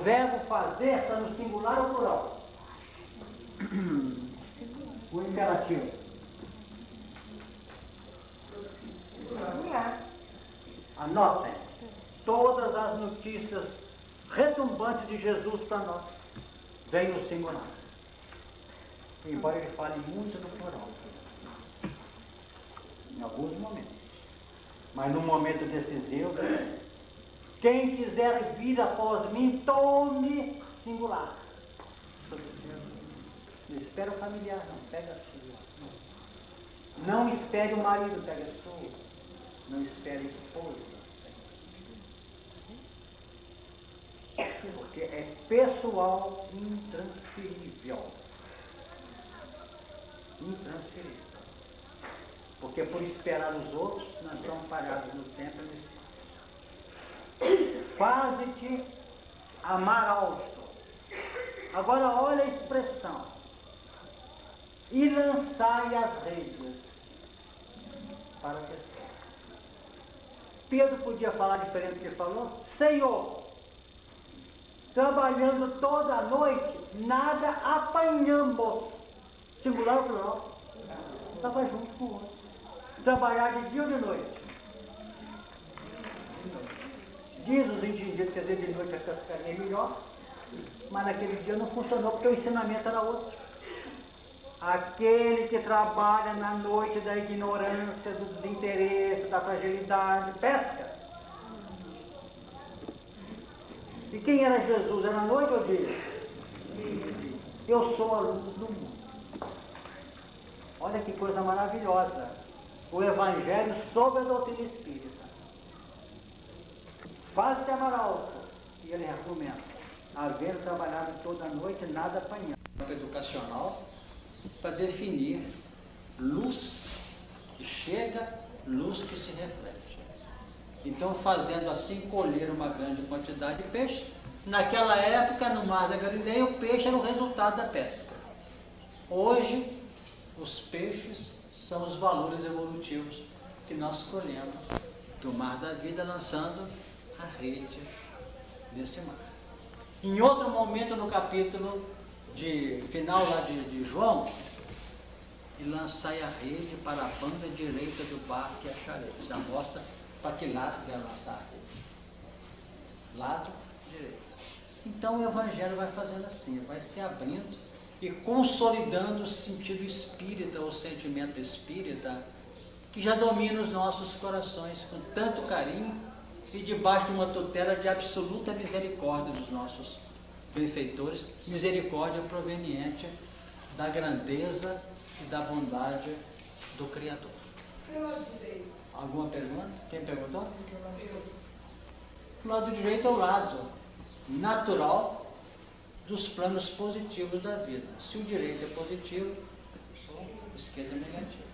O verbo fazer está no singular ou plural? O imperativo. Anotem. Todas as notícias retumbantes de Jesus para nós vêm no singular. Embora ele fale muito no plural. Em alguns momentos. Mas no momento decisivo, quem quiser vir após mim, tome singular. Não espere o familiar, não. Pega a sua. Não espere o marido, pega a sua. Não espere a esposa. Porque é pessoal, intransferível. Intransferível. Porque por esperar os outros, nós estamos parados no tempo e no espaço. Faze-te amar alto. Agora olha a expressão. E lançai as redes para pescar. Pedro podia falar diferente do que ele falou? Senhor, trabalhando toda a noite, nada apanhamos. Singular ou plural? Estava junto com o outro. Trabalhar de dia ou de noite? Diz os entendidos que às vezes de noite a pescaria é melhor, mas naquele dia não funcionou porque o ensinamento era outro. Aquele que trabalha na noite da ignorância, do desinteresse, da fragilidade, pesca. E quem era Jesus? Era noite ou dia? Eu sou a luz do mundo. Olha que coisa maravilhosa. O Evangelho sobre a doutrina espírita. Faz-te amar alto. E ele argumenta. Haver trabalhado toda a noite, nada apanhando. Educacional para definir luz que chega, luz que se reflete. Então, fazendo assim, colher uma grande quantidade de peixe. Naquela época, no Mar da Galileia, o peixe era o resultado da pesca. Hoje, os peixes são os valores evolutivos que nós colhemos do mar da vida, lançando a rede nesse mar. Em outro momento, no capítulo final lá de João, e lançai a rede para a banda direita do barco e achareis. Já mostra para que lado vai lançar a rede. Lado direito. Então o Evangelho vai fazendo assim, vai se abrindo e consolidando o sentido espírita, o sentimento espírita, que já domina os nossos corações com tanto carinho e debaixo de uma tutela de absoluta misericórdia dos nossos benfeitores, misericórdia proveniente da grandeza e da bondade do Criador. Alguma pergunta? Quem perguntou? O lado direito é o lado natural dos planos positivos da vida. Se o direito é positivo, o esquerdo é negativo.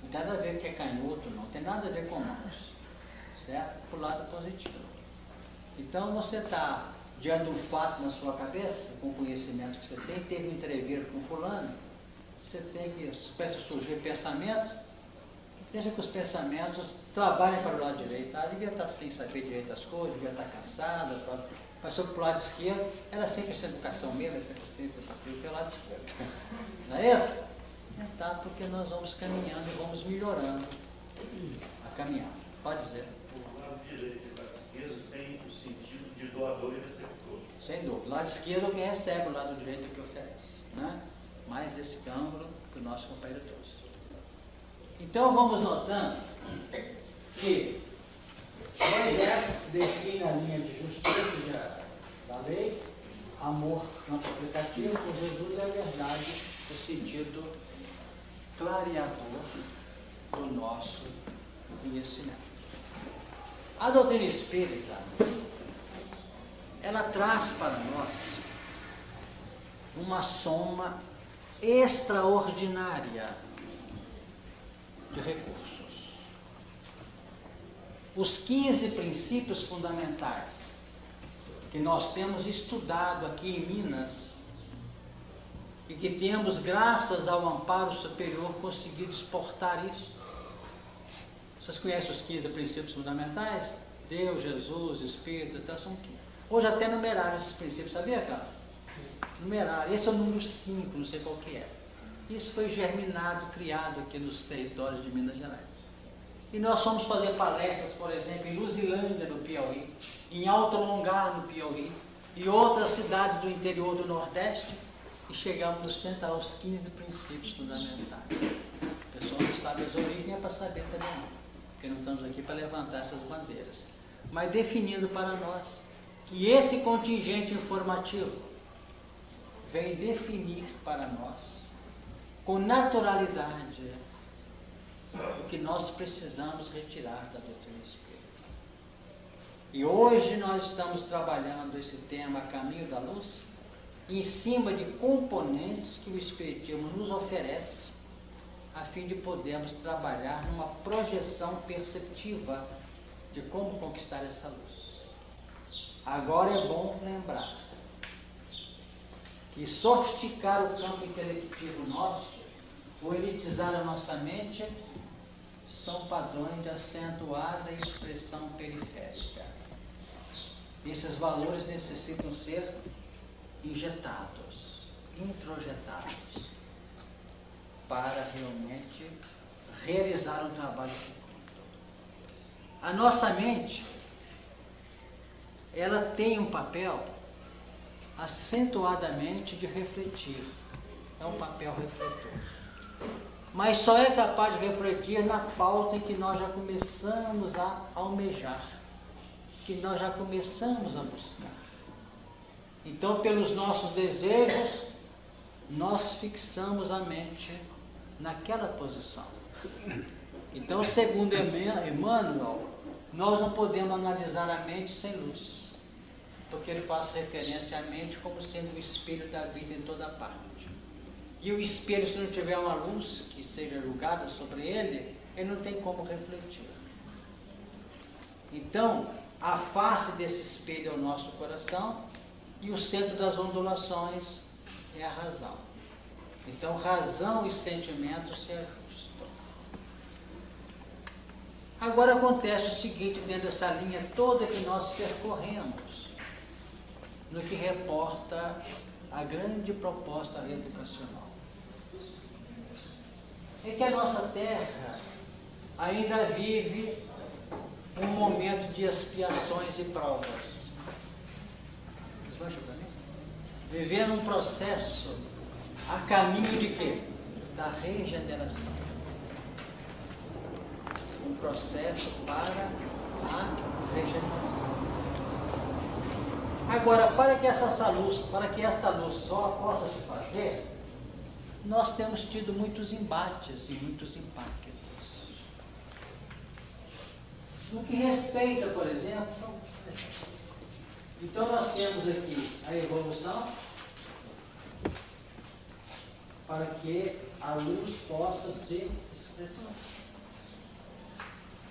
Não tem nada a ver com que é canhoto, não tem nada a ver com mãos, certo? Para o lado positivo. Então você está diante de um fato na sua cabeça, com o conhecimento que você tem, teve um entreviro com fulano, você tem que, começa a surgir pensamentos, deixa que os pensamentos trabalhem para o lado direito. Ela devia estar sem saber direito as coisas, devia estar cansada, passou para o lado esquerdo, era 100% educação mesmo, 100% educação pelo lado esquerdo. Não é isso? Tá, porque nós vamos caminhando e vamos melhorando a caminhada. Pode dizer. O lado direito e o lado esquerdo tem o sentido de doador e receptor. Sem dúvida. O lado esquerdo é o que recebe, o lado direito é o que oferece. Né? Mais esse ângulo que o nosso companheiro trouxe. Então vamos notando que Moisés define a linha de justiça da lei, amor campo aplicativo, por Jesus é a verdade, o sentido clareador do nosso conhecimento. A doutrina espírita, ela traz para nós uma soma extraordinária de recursos. Os 15 princípios fundamentais que nós temos estudado aqui em Minas e que temos, graças ao amparo superior, conseguido exportar isso. Vocês conhecem os 15 princípios fundamentais? Deus, Jesus, Espírito, então são 15. Hoje até numeraram esses princípios, sabia, cara? Numeraram. Esse é o número 5, não sei qual que é. Isso foi germinado, criado aqui nos territórios de Minas Gerais. E nós fomos fazer palestras, por exemplo, em Luzilândia, no Piauí, em Alto Longar, no Piauí, e outras cidades do interior do Nordeste, e chegamos no centro aos 15 princípios fundamentais. O pessoal não sabe as origens, é para saber também não, porque não estamos aqui para levantar essas bandeiras. Mas definindo para nós que esse contingente informativo vem definir para nós, com naturalidade, o que nós precisamos retirar da doutrina espírita. E hoje nós estamos trabalhando esse tema Caminho da Luz em cima de componentes que o Espiritismo nos oferece a fim de podermos trabalhar numa projeção perceptiva de como conquistar essa luz. Agora é bom lembrar que sofisticar o campo intelectivo nosso, ou elitizar a nossa mente, são padrões de acentuada expressão periférica. Esses valores necessitam ser injetados, introjetados, para realmente realizar um trabalho fecundo. A nossa mente, ela tem um papel acentuadamente de refletir. É um papel refletor. Mas só é capaz de refletir na pauta em que nós já começamos a almejar, que nós já começamos a buscar. Então, pelos nossos desejos, nós fixamos a mente naquela posição. Então, segundo Emmanuel, nós não podemos analisar a mente sem luz, porque ele faz referência à mente como sendo o espelho da vida em toda parte. E o espelho, se não tiver uma luz que seja julgada sobre ele, ele não tem como refletir. Então, a face desse espelho é o nosso coração e o centro das ondulações é a razão. Então, razão e sentimento se ajustam. Agora acontece o seguinte, dentro dessa linha toda que nós percorremos, no que reporta a grande proposta reeducacional. É que a nossa Terra ainda vive um momento de expiações e provas. Vivendo um processo a caminho de quê? Da regeneração. Um processo para a regeneração. Agora, para que esta luz só possa se fazer, nós temos tido muitos embates e muitos impactos. No que respeita, por exemplo, então nós temos aqui a evolução para que a luz possa ser expressada.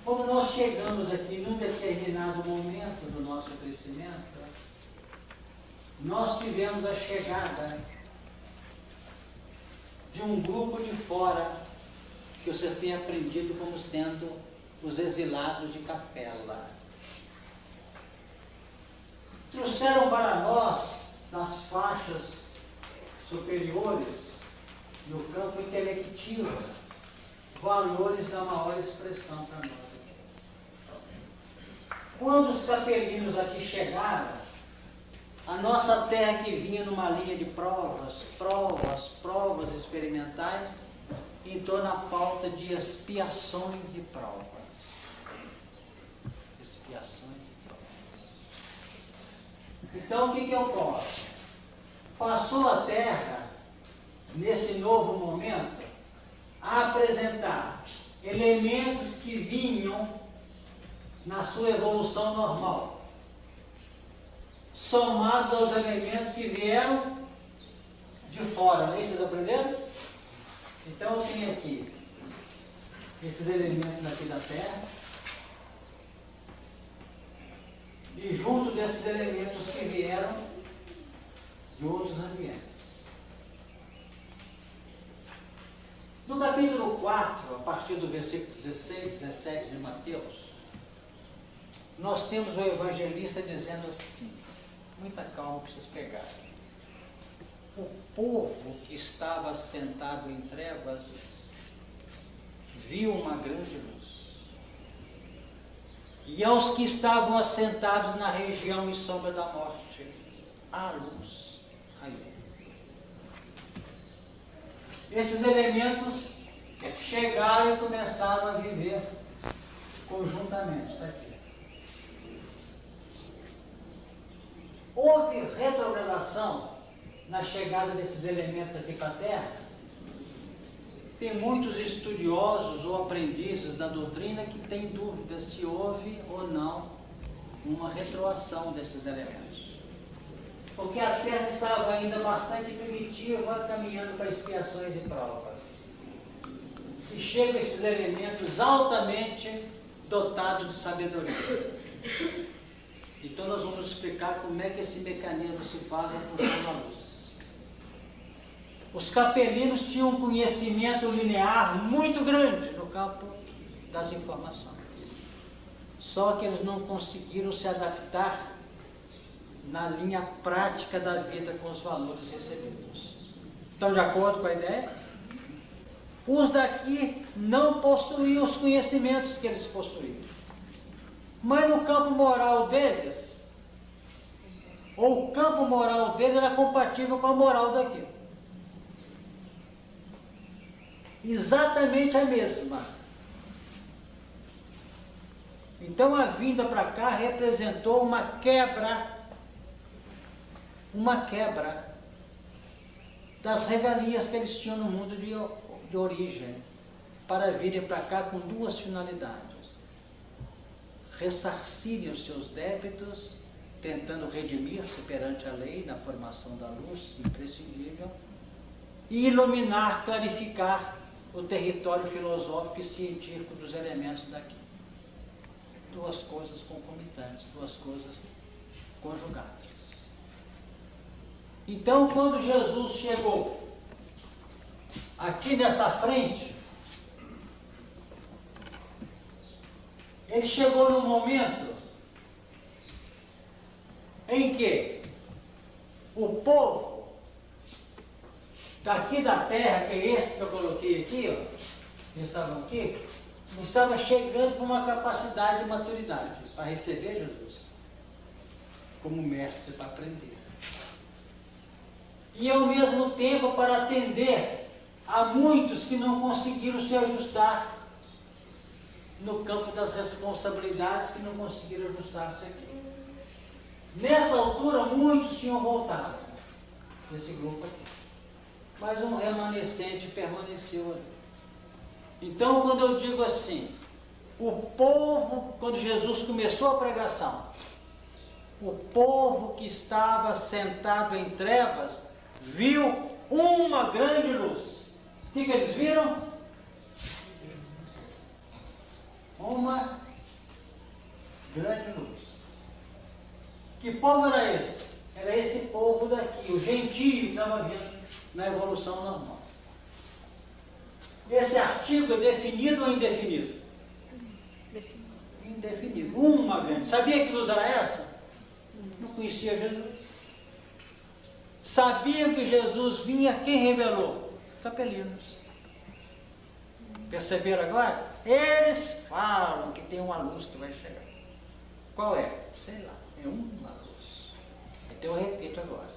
Quando nós chegamos aqui num determinado momento do nosso crescimento, nós tivemos a chegada de um grupo de fora, que vocês têm aprendido como sendo os exilados de Capela. Trouxeram para nós, nas faixas superiores, no campo intelectivo, valores da maior expressão para nós aqui. Quando os capelinos aqui chegaram, a nossa terra que vinha numa linha de provas experimentais, entrou na pauta de expiações e provas. Expiações e provas. Então, o que ocorre? Passou a Terra, nesse novo momento, a apresentar elementos que vinham na sua evolução normal, somados aos elementos que vieram de fora. Não é isso que vocês aprenderam? Então eu tenho aqui esses elementos daqui da Terra, e junto desses elementos que vieram de outros ambientes. No capítulo 4, a partir do versículo 16, 17 de Mateus, nós temos o evangelista dizendo assim: muita calma para vocês pegarem. O povo que estava sentado em trevas viu uma grande luz. E aos que estavam assentados na região e sombra da morte, a luz raiou. Esses elementos chegaram e começaram a viver conjuntamente. Está aqui. Houve retrogradação na chegada desses elementos aqui para a Terra. Tem muitos estudiosos ou aprendizes da doutrina que têm dúvidas se houve ou não uma retroação desses elementos. Porque a Terra estava ainda bastante primitiva, caminhando para expiações e provas. E chegam esses elementos altamente dotados de sabedoria. Então nós vamos explicar como é que esse mecanismo se faz em função da luz. Os capelinos tinham um conhecimento linear muito grande no campo das informações. Só que eles não conseguiram se adaptar na linha prática da vida com os valores recebidos. Estão de acordo com a ideia? Os daqui não possuíam os conhecimentos que eles possuíam. Mas no campo moral deles, ou o campo moral deles era compatível com a moral daqui. Exatamente a mesma. Então a vinda para cá representou uma quebra das regalias que eles tinham no mundo de origem, para virem para cá com duas finalidades: ressarcirem os seus débitos, tentando redimir-se perante a lei na formação da luz imprescindível, e iluminar, clarificar o território filosófico e científico dos elementos daqui. Duas coisas concomitantes, duas coisas conjugadas. Então, quando Jesus chegou aqui nessa frente, ele chegou num momento em que o povo daqui da terra, que é esse que eu coloquei aqui, ó, que estavam aqui, estava chegando com uma capacidade de maturidade para receber Jesus como mestre para aprender. E ao mesmo tempo para atender a muitos que não conseguiram se ajustar no campo das responsabilidades, que não conseguiram ajustar-se aqui. Nessa altura, muitos tinham voltado nesse grupo aqui, mas um remanescente permaneceu ali. Então, quando eu digo assim, o povo, quando Jesus começou a pregação, o povo que estava sentado em trevas viu uma grande luz. O que eles viram? Uma grande luz. Que povo era esse? Era esse povo daqui, o gentio que estava vindo na evolução normal. Esse artigo é definido ou indefinido? Indefinido. Uma grande. Sabia que luz era essa? Não conhecia Jesus. Sabia que Jesus vinha, quem revelou? Capelinos. Perceberam agora? Eles falam que tem uma luz que vai chegar. Qual é? Sei lá, é uma luz. Então eu repito agora.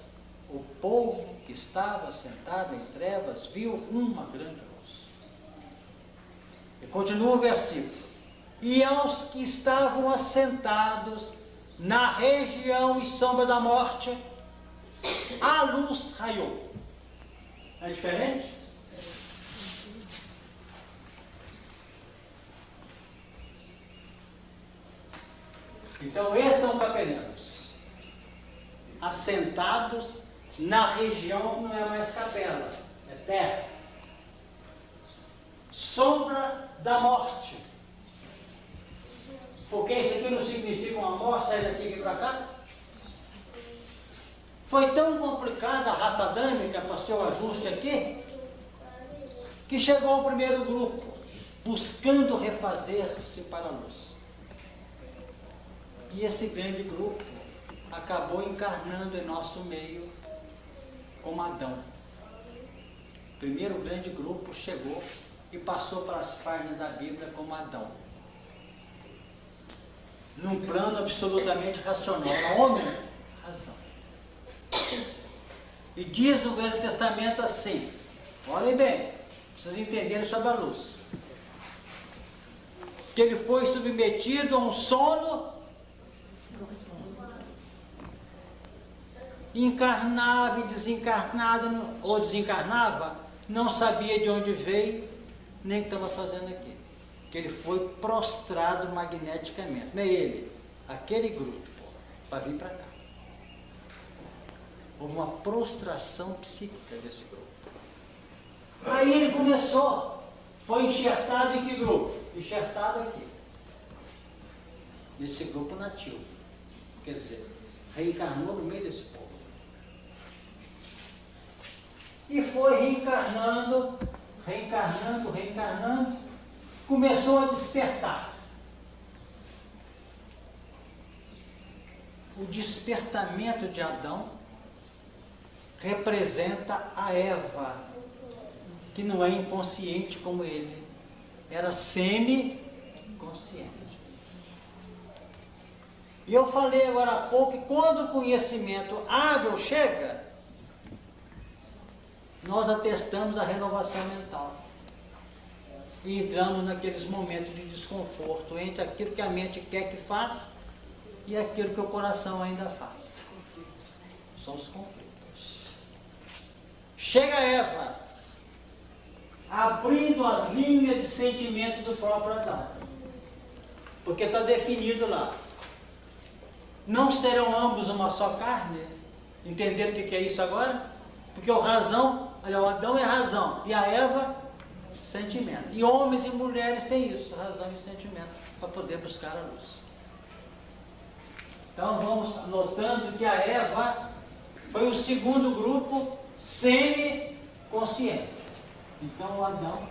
O povo que estava sentado em trevas viu uma grande luz. E continua o versículo. E aos que estavam assentados na região e sombra da morte, a luz raiou. É diferente? Então esses são capelinos, assentados na região que não é mais capela, é terra. Sombra da morte. Porque isso aqui não significa uma morte, sair daqui e vir para cá. Foi tão complicada a raça adâmica para o seu ajuste aqui, que chegou o primeiro grupo, buscando refazer-se para a luz. E esse grande grupo acabou encarnando em nosso meio como Adão. O primeiro grande grupo chegou e passou para as páginas da Bíblia como Adão. Num plano absolutamente racional. Homem, razão. E diz no Velho Testamento assim, olhem bem, vocês entenderem sobre a luz, que ele foi submetido a um sono, encarnava e desencarnado, ou desencarnava, não sabia de onde veio, nem o que estava fazendo aqui. Que ele foi prostrado magneticamente. Não é ele, aquele grupo, para vir para cá. Houve uma prostração psíquica desse grupo. Aí ele começou, foi enxertado em que grupo? Enxertado aqui. Nesse grupo nativo. Quer dizer, reencarnou no meio desse povo. E foi reencarnando, começou a despertar. O despertamento de Adão representa a Eva, que não é inconsciente como ele, era semi-consciente. E eu falei agora há pouco que quando o conhecimento hábil chega, nós atestamos a renovação mental. E entramos naqueles momentos de desconforto entre aquilo que a mente quer que faça e aquilo que o coração ainda faz. São os conflitos. Chega Eva, abrindo as linhas de sentimento do próprio Adão. Porque está definido lá. Não serão ambos uma só carne? Entenderam o que é isso agora? Porque o Adão é razão e a Eva, sentimento. E homens e mulheres têm isso, razão e sentimento, para poder buscar a luz. Então vamos notando que a Eva foi o segundo grupo semi-consciente. Então o Adão,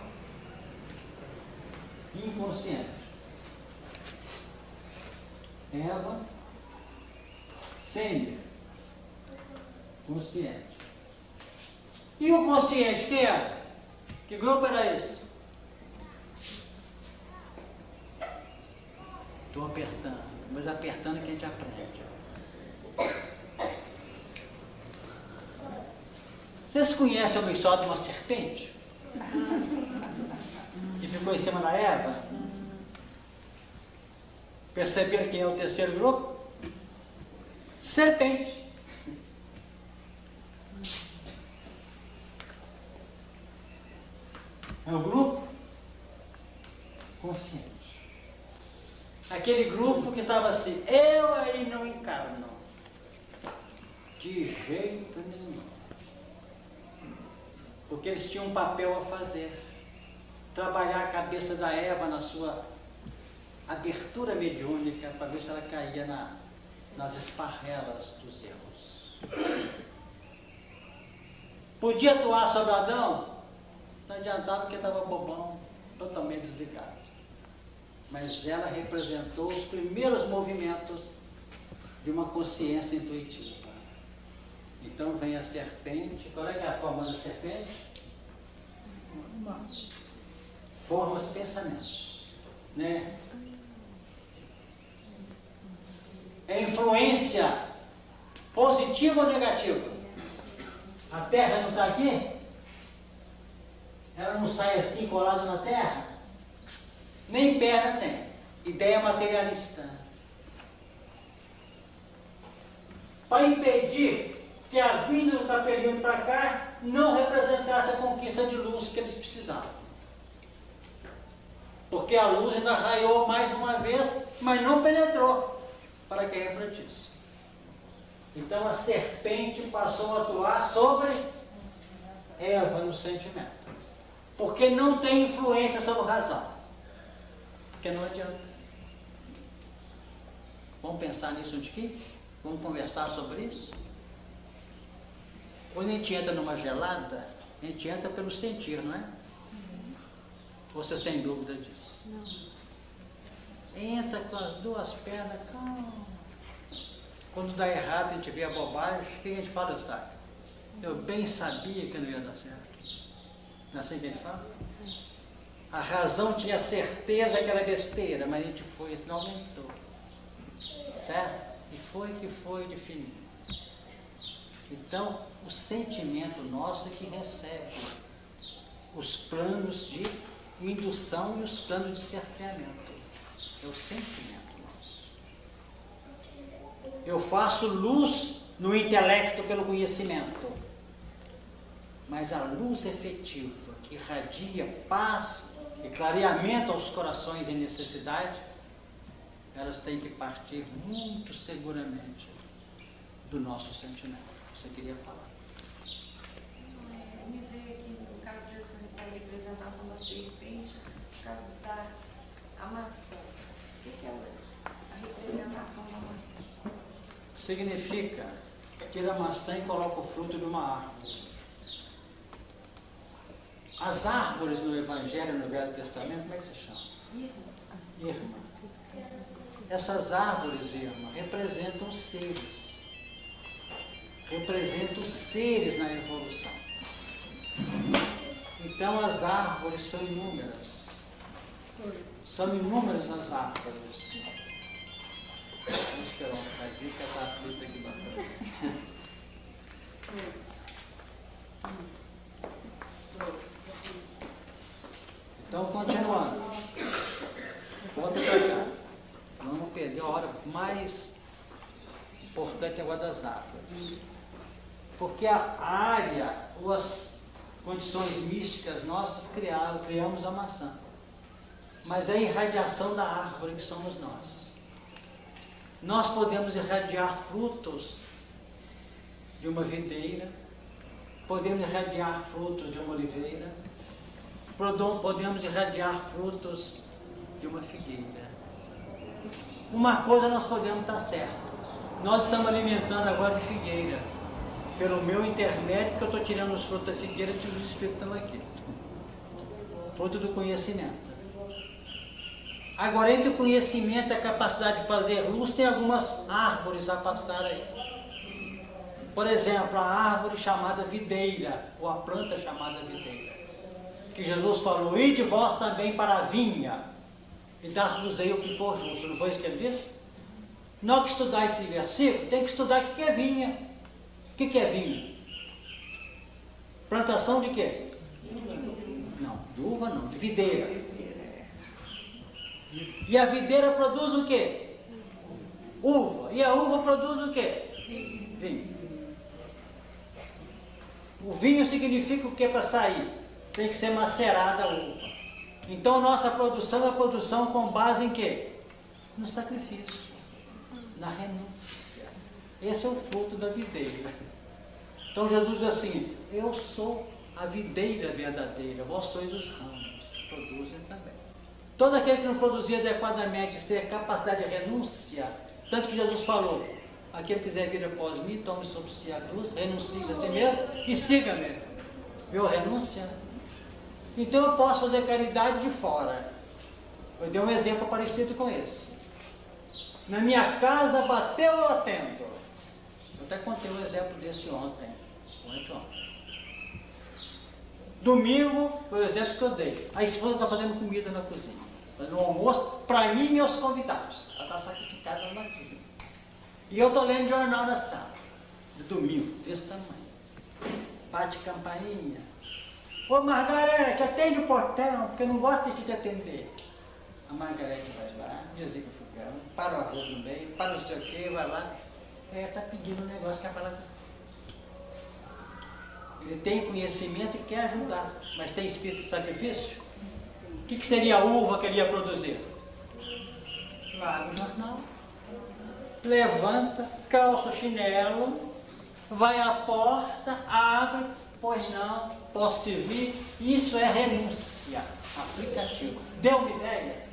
inconsciente. Eva, semi-consciente. E o consciente, quem era? Que grupo era esse? Estou apertando, mas apertando que a gente aprende. Vocês conhecem uma história de uma serpente? Que ficou em cima da Eva? Perceberam quem é o terceiro grupo? Serpente. É o grupo consciente. Aquele grupo que estava assim, eu aí não encarno. De jeito nenhum. Porque eles tinham um papel a fazer. Trabalhar a cabeça da Eva na sua abertura mediúnica para ver se ela caía nas esparrelas dos erros. Podia atuar sobre Adão? Não adiantava porque estava bobão, totalmente desligado. Mas ela representou os primeiros movimentos de uma consciência intuitiva. Então vem a serpente. Qual é a forma da serpente? Forma os pensamentos, né? É influência positiva ou negativa? A Terra não está aqui? Ela não sai assim colada na Terra? Nem perna tem. Ideia materialista. Para impedir que a vinda do capelinho para cá não representasse a conquista de luz que eles precisavam. Porque a luz ainda raiou mais uma vez, mas não penetrou para que refletisse. Então a serpente passou a atuar sobre Eva no sentimento. Porque não tem influência sobre a razão. Porque não adianta. Vamos pensar nisso aqui? Vamos conversar sobre isso? Quando a gente entra numa gelada, a gente entra pelo sentir, não é? Vocês têm dúvida disso? Não. Entra com as duas pernas, calma. Quando dá errado, a gente vê a bobagem, o que a gente fala, Eustáquio? Eu bem sabia que não ia dar certo. Não é assim que a gente fala? A razão tinha certeza que era besteira, mas a gente foi, não aumentou. Certo? E foi que foi definido. Então, o sentimento nosso é que recebe os planos de indução e os planos de cerceamento. É o sentimento nosso. Eu faço luz no intelecto pelo conhecimento, mas a luz efetiva que irradia paz e clareamento aos corações em necessidade, elas têm que partir muito seguramente do nosso sentimento. Você queria falar? Me veio aqui no caso dessa representação da serpente, no caso da maçã. O que é a representação da maçã? Significa tira a maçã e coloca o fruto de uma árvore. As árvores no Evangelho, no Velho Testamento, como é que se chama? Irmã. Essas árvores, irmã, representam os seres. Representam os seres na evolução. Então as árvores são inúmeras. São inúmeras as árvores. Vamos esperar um bocadinho que está aflita aqui bastante. Então, continuando. Volta para cá. Vamos perder a hora mais importante agora das árvores. Porque a área, ou as condições místicas nossas criamos a maçã. Mas é a irradiação da árvore que somos nós. Nós podemos irradiar frutos de uma videira, podemos irradiar frutos de uma oliveira, podemos irradiar frutos de uma figueira. Uma coisa nós podemos estar certo. Nós estamos alimentando agora de figueira. Pelo meu intermédio, que eu estou tirando os frutos da figueira e os espíritos estão aqui. Fruto do conhecimento. Agora, entre o conhecimento e a capacidade de fazer luz, tem algumas árvores a passar aí. Por exemplo, a árvore chamada videira, ou a planta chamada videira. Que Jesus falou, ide vós também para a vinha, e dar-vos-ei o que for justo. Não foi isso que ele disse? Não que estudar esse versículo, tem que estudar o que é vinha. O que é vinha? Plantação de quê? Não, de uva não, de videira. E a videira produz o quê? Uva. E a uva produz o quê? Vinho. O vinho significa o que para sair? Tem que ser macerada a uva. Então nossa produção é a produção com base em quê? No sacrifício, na renúncia. Esse é o fruto da videira. Então Jesus diz assim, eu sou a videira verdadeira, vós sois os ramos que produzem também. Todo aquele que não produzir adequadamente, sem a capacidade de renúncia, tanto que Jesus falou, aquele que quiser vir após mim, tome sobre si a cruz, renuncie a si mesmo e siga-me. Viu a renúncia? Então eu posso fazer caridade de fora. Eu dei um exemplo parecido com esse. Na minha casa bateu, eu atendo. Eu até contei um exemplo desse ontem. Domingo foi o exemplo que eu dei. A esposa está fazendo comida na cozinha. Fazendo um almoço para mim e meus convidados. Ela está sacrificada na cozinha. E eu estou lendo jornal na sala. De domingo, desse tamanho. Bate campainha. Ô Margarete, atende o portão, porque eu não gosto de te atender. A Margarete vai lá, desliga o fogão, para o arroz no meio, para não sei o que, vai lá. Ela está pedindo um negócio que é para lá. Ele tem conhecimento e quer ajudar, mas tem espírito de sacrifício? O que seria a uva que ele ia produzir? Lá no jornal. Levanta, calça o chinelo, vai à porta, abre, pois não, posso servir. Isso é renúncia, aplicativo. Deu uma ideia?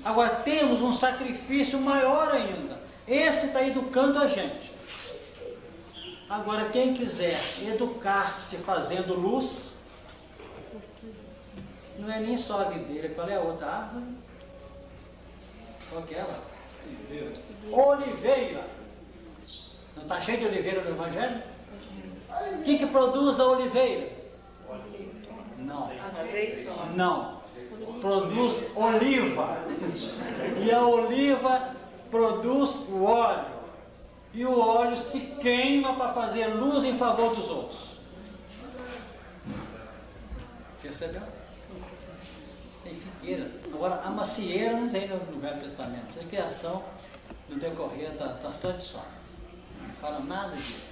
Agora temos um sacrifício maior ainda. Esse está educando a gente. Agora quem quiser educar-se fazendo luz, não é nem só a videira. Qual é a outra árvore? Qual que é ela? Oliveira. Não está cheio de oliveira no Evangelho? O que produz a oliveira? Não. Não. Produz oliva. E a oliva produz o óleo. E o óleo se queima para fazer luz em favor dos outros. Percebeu? Tem figueira. Agora, a macieira não tem no Velho Testamento. Tem criação no decorrer das tradições. Não fala nada disso.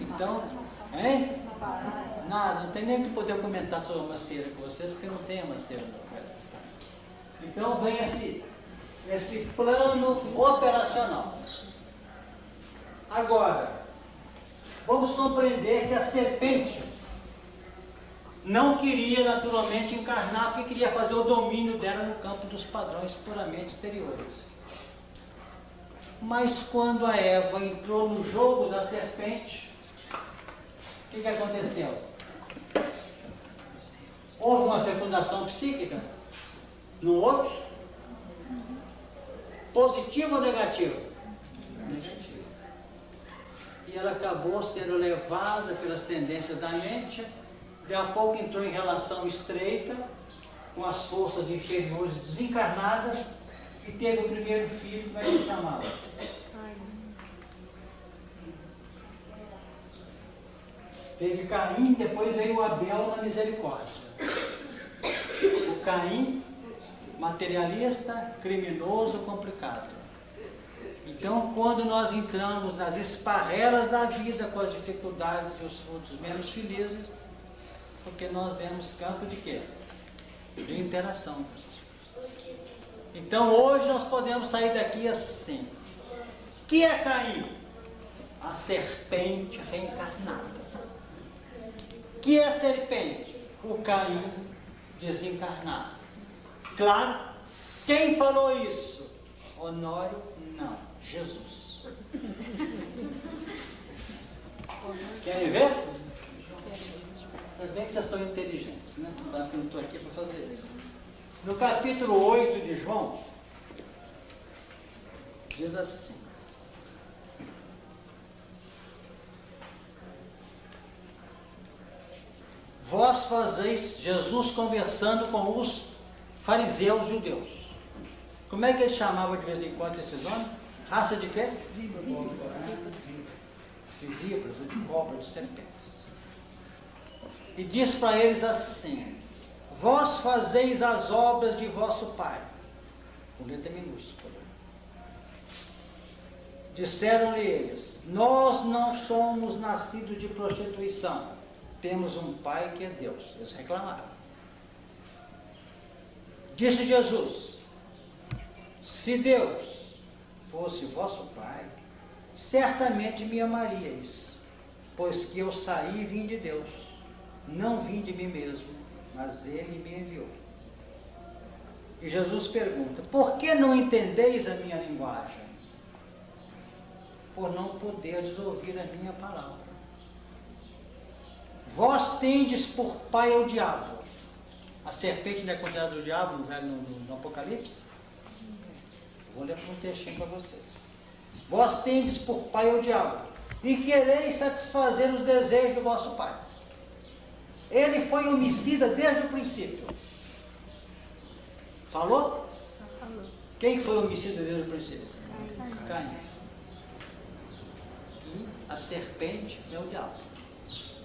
Então, hein? Nada, não tem nem que poder comentar sobre a macieira com vocês, porque não tem a macieira no Velho Testamento. Então vem esse plano operacional. Agora, vamos compreender que a serpente não queria naturalmente encarnar, porque queria fazer o domínio dela no campo dos padrões puramente exteriores. Mas quando a Eva entrou no jogo da serpente, o que aconteceu? Houve uma fecundação psíquica? Não houve? Positivo ou negativo? Negativo. E ela acabou sendo levada pelas tendências da mente, de a pouco entrou em relação estreita com as forças inferiores desencarnadas e teve o primeiro filho, como é que ele chamava? Teve Caim, depois veio o Abel na misericórdia. O Caim, materialista, criminoso, complicado. Então, quando nós entramos nas esparrelas da vida, com as dificuldades e os frutos menos felizes, porque nós vemos campo de quê? De interação com essas coisas. Então, hoje nós podemos sair daqui assim. O que é Caim? A serpente reencarnada. O que é a serpente? O Caim desencarnado. Claro, quem falou isso? Honório? Não, Jesus. Querem ver? Ainda bem que vocês são inteligentes, né? Sabe que eu não estou aqui para fazer isso. No capítulo 8 de João, diz assim: vós fazeis, Jesus conversando com os fariseus judeus. Como é que ele chamava de vez em quando esses homens? Raça de quê? De víboras, de cobras, de serpentes. E diz para eles assim: vós fazeis as obras de vosso pai. Com letra minúscula. Disseram-lhe eles: nós não somos nascidos de prostituição. Temos um pai que é Deus. Eles reclamaram. Disse Jesus: se Deus fosse vosso pai, certamente me amaríeis, pois que eu saí e vim de Deus. Não vim de mim mesmo, mas ele me enviou. E Jesus pergunta: por que não entendeis a minha linguagem? Por não poderdes ouvir a minha palavra. Vós tendes por pai o diabo. A serpente não é considerada o diabo no Apocalipse? Vou ler um textinho para vocês. Vós tendes por pai o diabo, e quereis satisfazer os desejos do vosso pai. Ele foi homicida desde o princípio. Falou? Falou. Quem foi homicida desde o princípio? Caim. E a serpente é o diabo.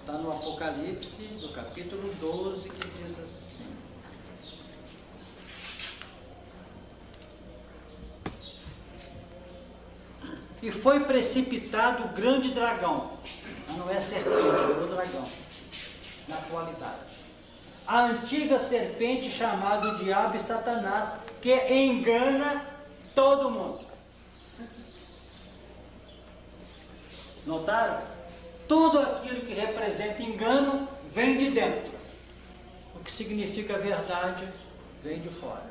Está no Apocalipse, no capítulo 12, que diz assim: e foi precipitado o grande dragão. Não é serpente, é o dragão. Na atualidade, a antiga serpente chamada o diabo e Satanás, que engana todo mundo. Notaram? Tudo aquilo que representa engano vem de dentro. O que significa verdade vem de fora.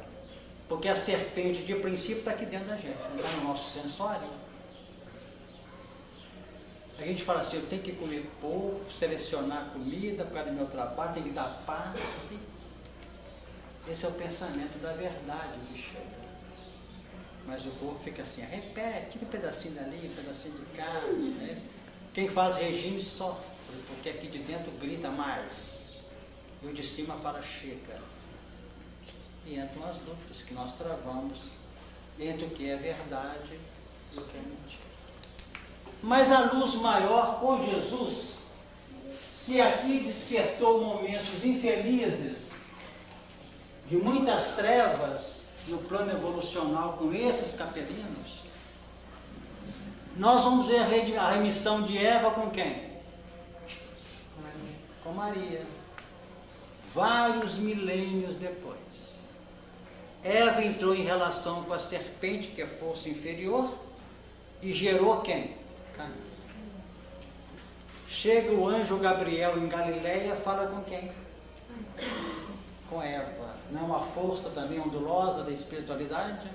Porque a serpente de princípio está aqui dentro da gente, não está no nosso sensório. A gente fala assim: eu tenho que comer pouco, selecionar comida por causa do meu trabalho, tem que dar passe. Esse é o pensamento da verdade que chega. mas o corpo fica assim, repete, tira um pedacinho dali, um pedacinho de cá, né? Quem faz regime sofre, porque aqui de dentro grita mais, e o de cima fala chega. E entram as lutas que nós travamos entre o que é verdade e o que é mentira. Mas a luz maior com Jesus, se aqui despertou momentos infelizes, de muitas trevas no plano evolucional com esses capelinos, nós vamos ver a remissão de Eva com quem? Com Maria. Vários milênios depois. Eva entrou em relação com a serpente, que é força inferior, e gerou quem? Caim. Chega o anjo Gabriel em Galileia, fala com quem? Com Eva. Não é uma força também ondulosa da espiritualidade?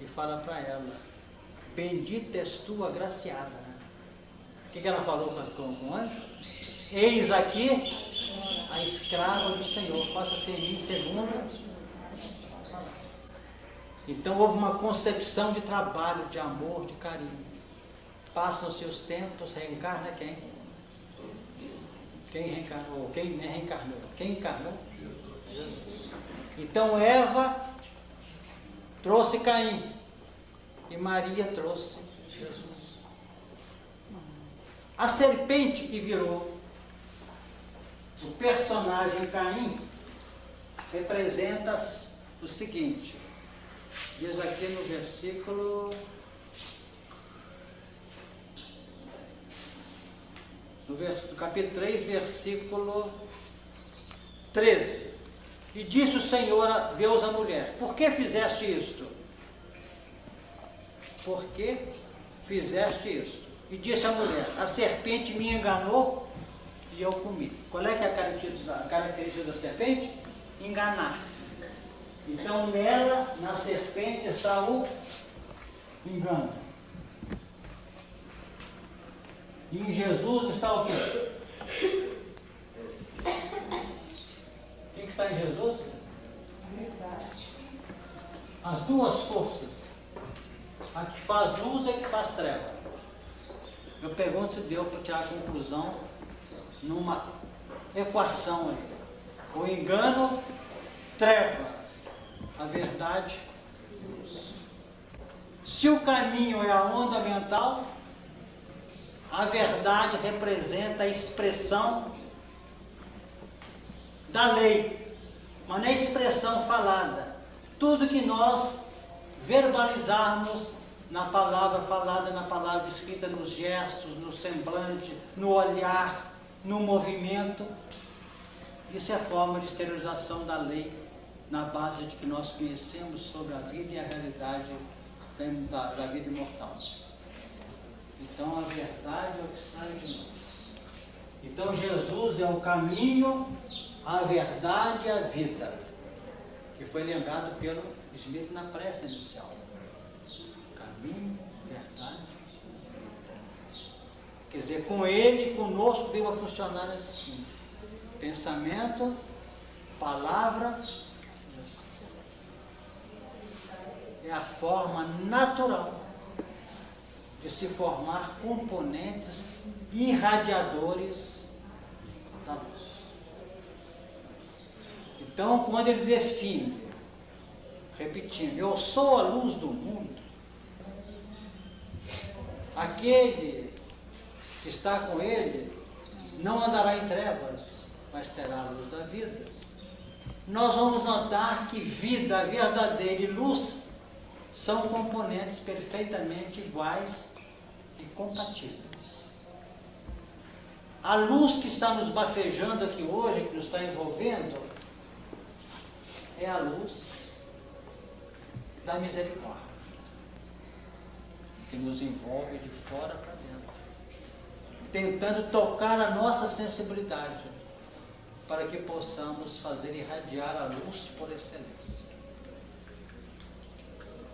E fala para ela, bendita és tu, agraciada. O que ela falou com o anjo? Eis aqui a escrava do Senhor, faça ser em mim segundo. Então houve uma concepção de trabalho, de amor, de carinho. Passam os seus tempos, reencarna quem? Quem reencarnou? Quem reencarnou? Quem encarnou? Jesus. Então Eva trouxe Caim e Maria trouxe Jesus. A serpente que virou o personagem Caim representa o seguinte, diz aqui no versículo, no capítulo 3, versículo 13. E disse o Senhor Deus à mulher, por que fizeste isto? Por que fizeste isto? E disse a mulher, a serpente me enganou e eu comi. Qual é que é a característica da serpente? Enganar. Então nela, na serpente, está o engano. E em Jesus está o quê? O que está em Jesus? Verdade. As duas forças. A que faz luz e a que faz treva. Eu pergunto se deu para tirar a conclusão numa equação aí. O engano, treva. A verdade, luz. Se o caminho é a onda mental, a verdade representa a expressão da lei, mas não é expressão falada. Tudo que nós verbalizarmos na palavra falada, na palavra escrita, nos gestos, no semblante, no olhar, no movimento, isso é forma de exteriorização da lei, na base de que nós conhecemos sobre a vida e a realidade da vida imortal. Então a verdade é o que sai de nós. Então Jesus é o caminho, a verdade e a vida, que foi lembrado pelo Smith na prece inicial. Caminho, verdade, vida. Quer dizer, com ele e conosco deva funcionar assim. Pensamento, palavra, é a forma natural de se formar componentes irradiadores da luz. Então, quando ele define, repetindo, eu sou a luz do mundo, aquele que está com ele não andará em trevas, mas terá a luz da vida. Nós vamos notar que vida verdadeira e luz são componentes perfeitamente iguais e compatíveis. A luz que está nos bafejando aqui hoje, que nos está envolvendo, é a luz da misericórdia, que nos envolve de fora para dentro, tentando tocar a nossa sensibilidade, para que possamos fazer irradiar a luz por excelência.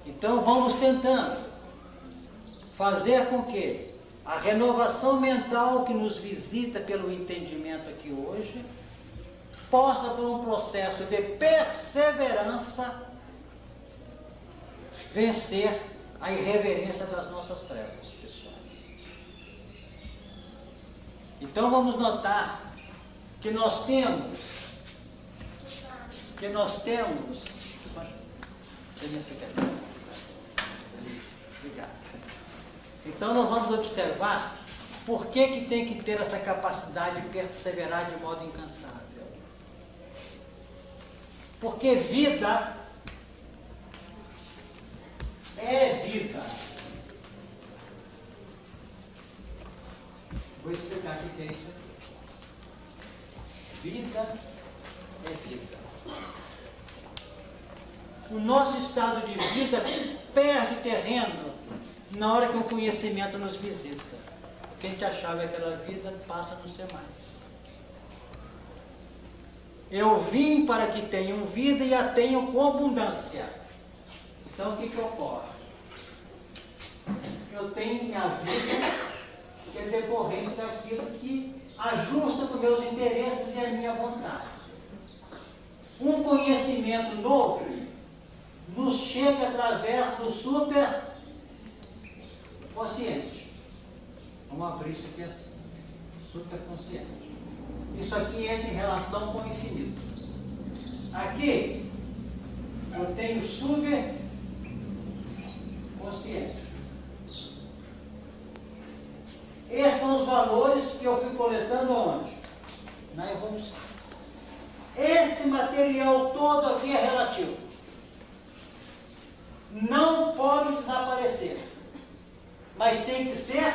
Então vamos tentando fazer com que a renovação mental que nos visita pelo entendimento aqui hoje possa, por um processo de perseverança, vencer a irreverência das nossas trevas pessoais. Então vamos notar que nós temos, seria secretário. Obrigado. Então nós vamos observar por que tem que ter essa capacidade de perseverar de modo incansável. Porque vida é vida. Vou explicar o que é isso aqui. Vida é vida. O nosso estado de vida perde terreno na hora que o conhecimento nos visita. O que a gente achava que aquela vida passa a não ser mais. Eu vim para que tenham vida e a tenham com abundância. Então o que ocorre? Eu tenho minha vida que é decorrente daquilo que ajusta com meus interesses e a minha vontade. Um conhecimento novo nos chega através do superconsciente. Vamos abrir isso aqui assim. Superconsciente. Isso aqui entra em relação com o infinito. Aqui eu tenho superconsciente. Esses são os valores que eu fui coletando onde? Na evolução. Esse material todo aqui é relativo. Não pode desaparecer. Mas tem que ser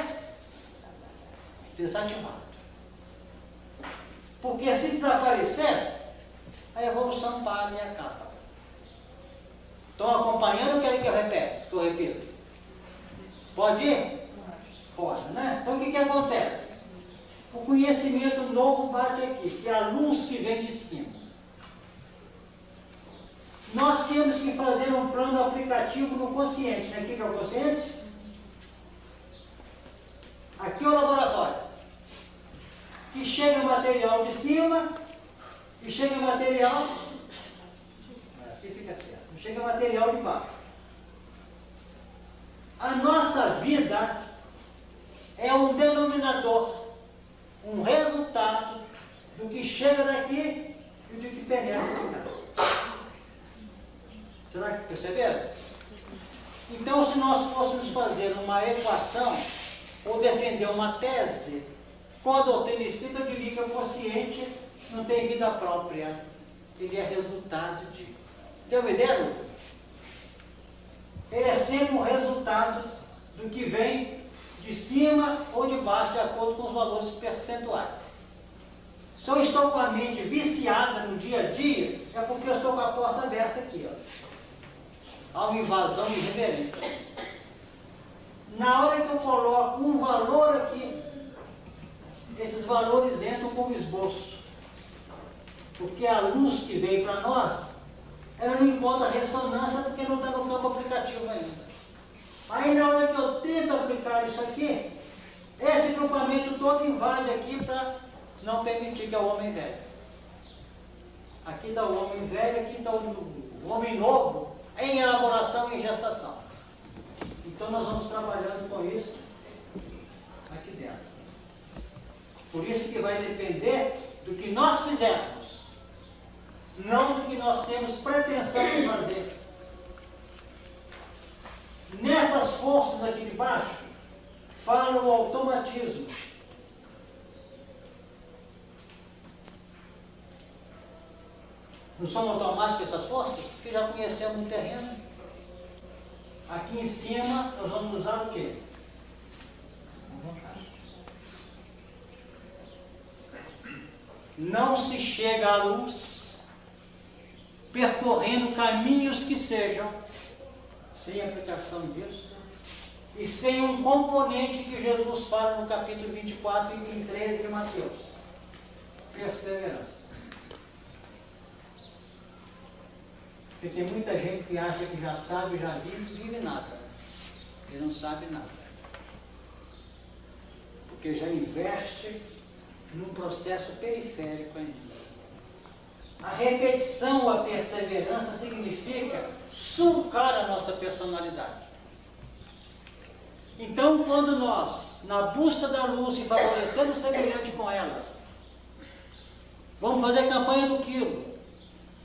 desativado. Porque se desaparecer, a evolução para e acaba. Estão acompanhando ou querem que eu repita? Pode ir? Pode, né? Então o que acontece? O conhecimento novo bate aqui, que é a luz que vem de cima. Nós temos que fazer um plano aplicativo no consciente. Né? Aqui que é o consciente? Aqui é o laboratório. Que chega material de cima e chega material. Aqui fica certo. Chega material de baixo. A nossa vida é um denominador, um resultado do que chega daqui e do que penetra de cá. Será que perceberam? Então, se nós fôssemos fazer uma equação ou defender uma tese com a doutrina espírita, eu diria que o consciente não tem vida própria. Ele é resultado de... Deu uma ideia, Lucas? Ele é sempre um resultado do que vem de cima ou de baixo, de acordo com os valores percentuais. Se eu estou com a mente viciada no dia a dia, é porque eu estou com a porta aberta aqui, ó. Há uma invasão irreverente. Na hora que eu coloco um valor aqui, esses valores entram como esboço. Porque a luz que veio para nós, ela não encontra ressonância porque não está no campo aplicativo ainda. Aí na hora que eu tento aplicar isso aqui, esse grupamento todo invade aqui para não permitir que é o homem velho. Aqui está o homem velho, aqui está o homem novo, em elaboração e em gestação. Então nós vamos trabalhando com isso aqui dentro. Por isso que vai depender do que nós fizermos, não do que nós temos pretensão de fazer. Nessas forças aqui de baixo, fala o automatismo. Não são automáticas essas forças? Porque já conhecemos o terreno. Aqui em cima, nós vamos usar o quê? Não se chega à luz percorrendo caminhos que sejam sem aplicação disso e sem um componente que Jesus fala no capítulo 24 e 13 de Mateus: perseverança. Porque tem muita gente que acha que já sabe, já vive nada. Ele não sabe nada. Porque já investe num processo periférico ainda. A repetição, a perseverança significa sulcar a nossa personalidade. Então, quando nós, na busca da luz e favorecendo o semelhante com ela, vamos fazer a campanha do quilo,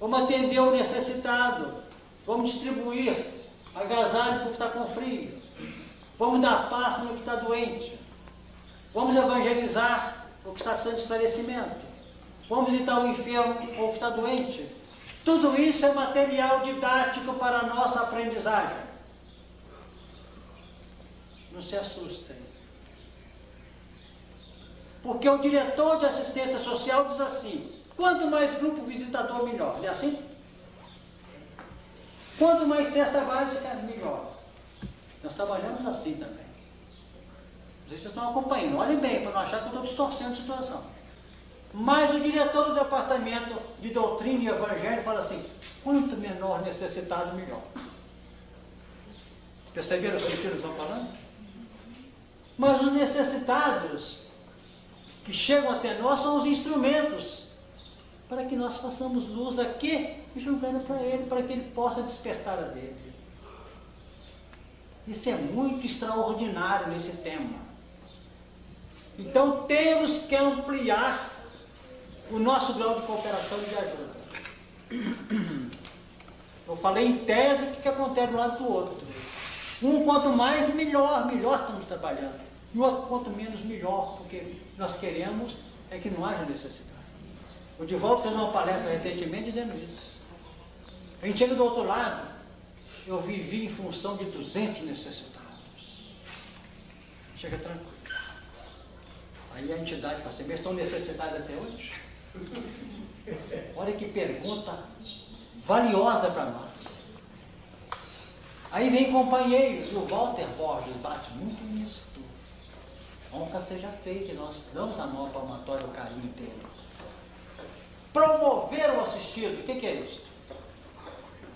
vamos atender o necessitado, vamos distribuir agasalho para o que está com frio, vamos dar paz no que está doente, vamos evangelizar o que está precisando de esclarecimento, vamos visitar o enfermo ou o que está doente. Tudo isso é material didático para a nossa aprendizagem. Não se assustem. Porque o diretor de assistência social diz assim: quanto mais grupo visitador, melhor. Não é assim? Quanto mais cesta básica, melhor. Nós trabalhamos assim também. Não sei se vocês estão acompanhando. Olhem bem, para não achar que eu estou distorcendo a situação. Mas o diretor do departamento de doutrina e evangelho fala assim: quanto menor necessitado, melhor. Perceberam o que eles estão falando? Mas os necessitados que chegam até nós são os instrumentos para que nós façamos luz aqui e julgando para ele, para que ele possa despertar a dele. Isso é muito extraordinário nesse tema. Então temos que ampliar o nosso grau de cooperação e de ajuda. Eu falei em tese o que acontece de um lado do outro. Um quanto mais, melhor estamos trabalhando. E o outro quanto menos, melhor, porque nós queremos é que não haja necessidade. O Divaldo fez uma palestra recentemente dizendo isso. A gente chega do outro lado, eu vivi em função de 200 necessitados. Chega tranquilo. Aí a entidade fala assim: mas estão necessitados até hoje? Olha que pergunta valiosa para nós. Aí vem companheiros, e o Walter Borges bate muito nisso. Honra seja feita, e nós damos a mão palmatória, o carinho dele. Promover o assistido, o que é isso?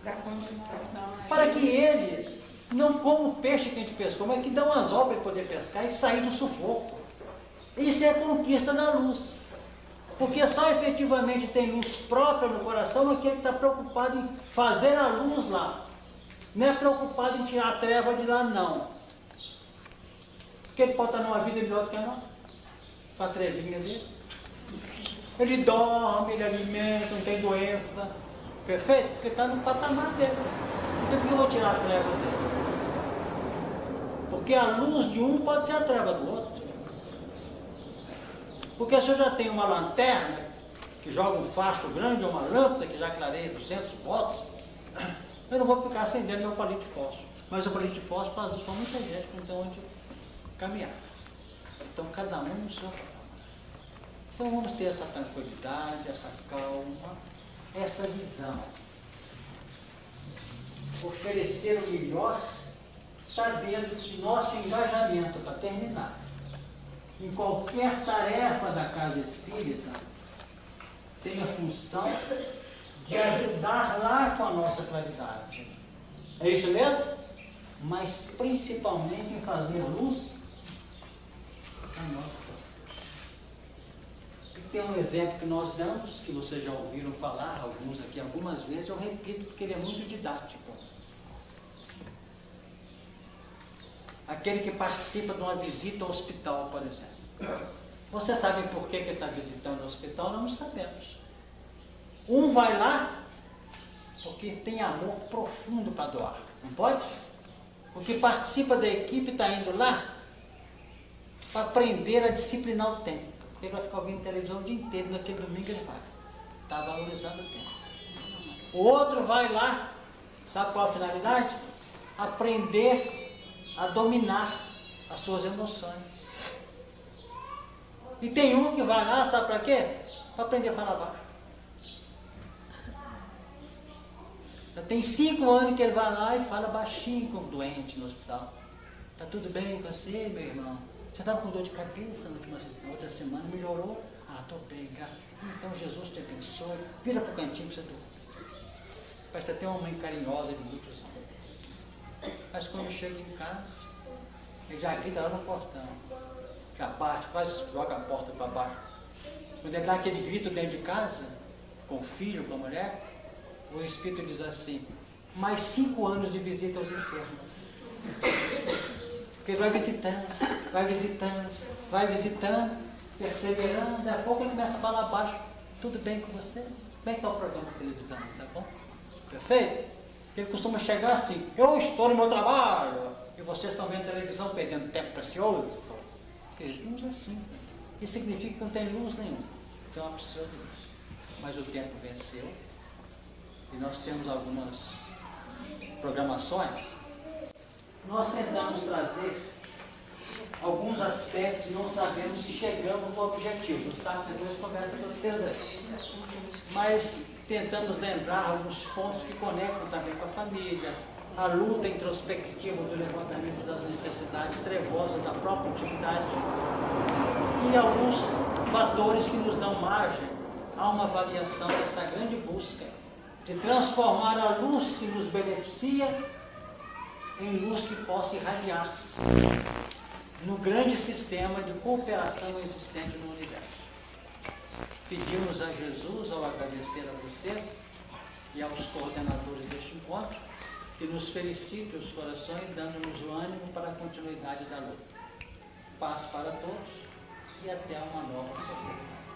Da condição. Para que ele não coma o peixe que a gente pescou, mas que dá um anzol para ele poder pescar e sair do sufoco. Isso é a conquista da luz. Porque só efetivamente tem luz própria no coração aquele que está preocupado em fazer a luz lá. Não é preocupado em tirar a treva de lá, não. Porque ele pode estar numa vida melhor do que a nossa, com a trevinha dele. Ele dorme, ele alimenta, não tem doença. Perfeito? Porque está no patamar dele. Então por que eu vou tirar a treva dele? Porque a luz de um pode ser a treva do outro. Porque se eu já tenho uma lanterna que joga um facho grande, ou uma lâmpada que já clareia 200 volts, eu não vou ficar acendendo meu palito de fósforo. Mas o palito de fósforo faz luz para muita gente, então onde caminhar. Então cada um no seu patamar. Então vamos ter essa tranquilidade, essa calma, essa visão. Oferecer o melhor, sabendo que nosso engajamento, para terminar, em qualquer tarefa da casa espírita, tem a função de ajudar lá com a nossa claridade. É isso mesmo? Mas principalmente em fazer luz a nossa. Tem um exemplo que nós damos, que vocês já ouviram falar, alguns aqui algumas vezes, eu repito porque ele é muito didático. Aquele que participa de uma visita ao hospital, por exemplo. Vocês sabem por que ele está visitando o hospital? Nós não sabemos. Um vai lá porque tem amor profundo para doar, não pode? O que participa da equipe está indo lá para aprender a disciplinar o tempo. Ele vai ficar ouvindo televisão o dia inteiro, naquele domingo ele vai. Está valorizando o tempo. O outro vai lá, sabe qual a finalidade? Aprender a dominar as suas emoções. E tem um que vai lá, sabe para quê? Para aprender a falar baixo. Já tem 5 anos que ele vai lá e fala baixinho com o doente no hospital. Está tudo bem com você, meu irmão? Você estava com dor de cabeça na outra semana, melhorou? Ah, estou bem, cara. Então Jesus te abençoe. Vira para o cantinho para você dormir. Parece até uma mãe carinhosa de muitos anos. Mas quando chega em casa, ele já grita lá no portão. Já bate, quase joga a porta para baixo. Quando ele dá aquele grito dentro de casa, com o filho, com a mulher, o Espírito diz assim: mais 5 anos de visita aos enfermos. Porque ele vai visitando, vai visitando, vai visitando, perseverando, daqui a pouco ele começa a falar baixo. Tudo bem com vocês? Como é que está o programa de televisão? Tá bom? Perfeito? Ele costuma chegar assim, eu estou no meu trabalho, e vocês estão vendo televisão perdendo tempo precioso. Luz assim. Isso significa que não tem luz nenhuma. Então é um absurdo isso. Mas o tempo venceu. E nós temos algumas programações. Nós tentamos trazer alguns aspectos e não sabemos se chegamos ao objetivo. Tá? Depois conversa com vocês aí. Mas tentamos lembrar alguns pontos que conectam também com a família, a luta introspectiva do levantamento das necessidades trevosas da própria intimidade e alguns fatores que nos dão margem a uma avaliação dessa grande busca de transformar a luz que nos beneficia em luz que possa irradiar-se no grande sistema de cooperação existente no universo. Pedimos a Jesus, ao agradecer a vocês e aos coordenadores deste encontro, que nos felicite os corações, dando-nos o ânimo para a continuidade da luta. Paz para todos e até uma nova oportunidade.